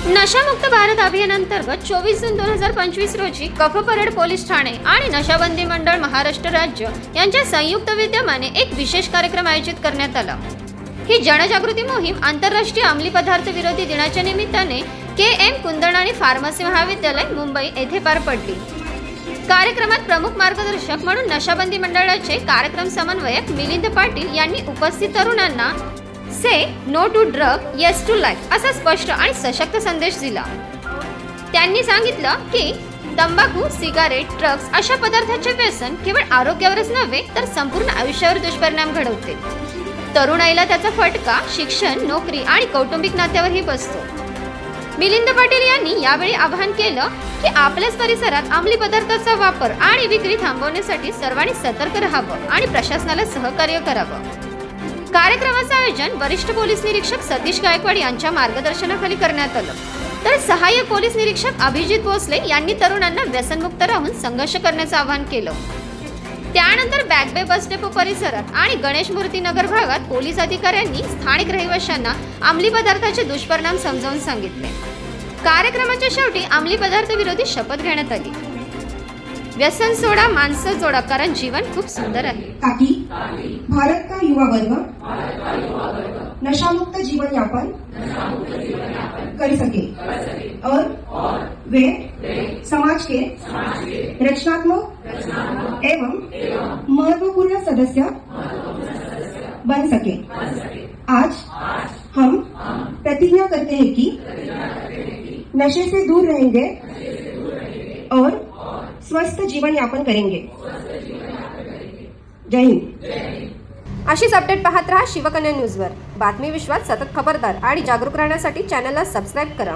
नशामुक्त भारत अभियानांतर्गत 24 जून 2025 रोजी कफ परेड पोलीस ठाणे आणि नशाबंदी मंडळ महाराष्ट्र राज्य यांच्या संयुक्त विद्यमाने एक विशेष कार्यक्रम आयोजित करण्यात आला। ही जनजागृती मोहीम आंतरराष्ट्रीय अंमली पदार्थ विरोधी दिनाच्या निमित्ताने KM कुंदणानी फार्मसी महाविद्यालय मुंबई येथे पार पडली। कार्यक्रमात प्रमुख मार्गदर्शक म्हणून नशाबंदी मंडळाचे कार्यक्रम समन्वयक मिलिंद पाटील यांनी उपस्थित तरुणांना say no to drug yes to life असा स्पष्ट आणि सशक्त संदेश दिला। त्यांनी सांगितलं की तंबाखू, सिगारेट, ड्रग्ज अशा पदार्थांचे व्यसन केवळ आरोग्यावरच नव्हे तर संपूर्ण आयुष्यावर दुष्परिणाम घडवते। तरुणाईला त्याचा फटका शिक्षण, नोकरी आणि कौटुंबिक नात्यावरही बसतो। मिलिंद पाटील यांनी यावेळी आवाहन केलं की आपल्याच परिसरात अंमली पदार्थांचा वापर आणि विक्री थांबवण्यासाठी सर्वांनी सतर्क राहावं आणि प्रशासनाला सहकार्य करावं। कार्यक्रमाचं आयोजन वरिष्ठ पोलीस निरीक्षक सतीश गायकवाड यांच्या मार्गदर्शनाखाली करण्यात आलं, तर सहाय्यक पोलीस निरीक्षक अभिजित भोसले यांनी तरुणांना व्यसनमुक्त राहून संघर्ष करण्याचं आवाहन केलं। त्यानंतर बॅगबे बस डेपो परिसरात आणि गणेश मूर्ती नगर भागात पोलीस अधिकाऱ्यांनी स्थानिक रहिवाशांना अंमली पदार्थाचे दुष्परिणाम समजावून सांगितले। कार्यक्रमाच्या शेवटी अंमली पदार्थ विरोधी शपथ घेण्यात आली। व्यसन सोडा, माणसं जोडा, कारण जीवन खूप सुंदर आहे। ताकि भारत का युवा वर्ग नशामुक्त जीवन यापन कर सके और वे समाज के रचनात्मक एवं महत्वपूर्ण सदस्य बन सके। आज हम प्रतिज्ञा करते हैं कि नशे से दूर रहेंगे और स्वस्थ जीवन यापन करेंगे। जय हिंद। अशीच अपडेट पाहत रहा शिवकन्या न्यूजवर। बातमी विश्वात सतत खबरदार आणि जागरूक राहण्यासाठी चॅनलला सबस्क्राईब करा।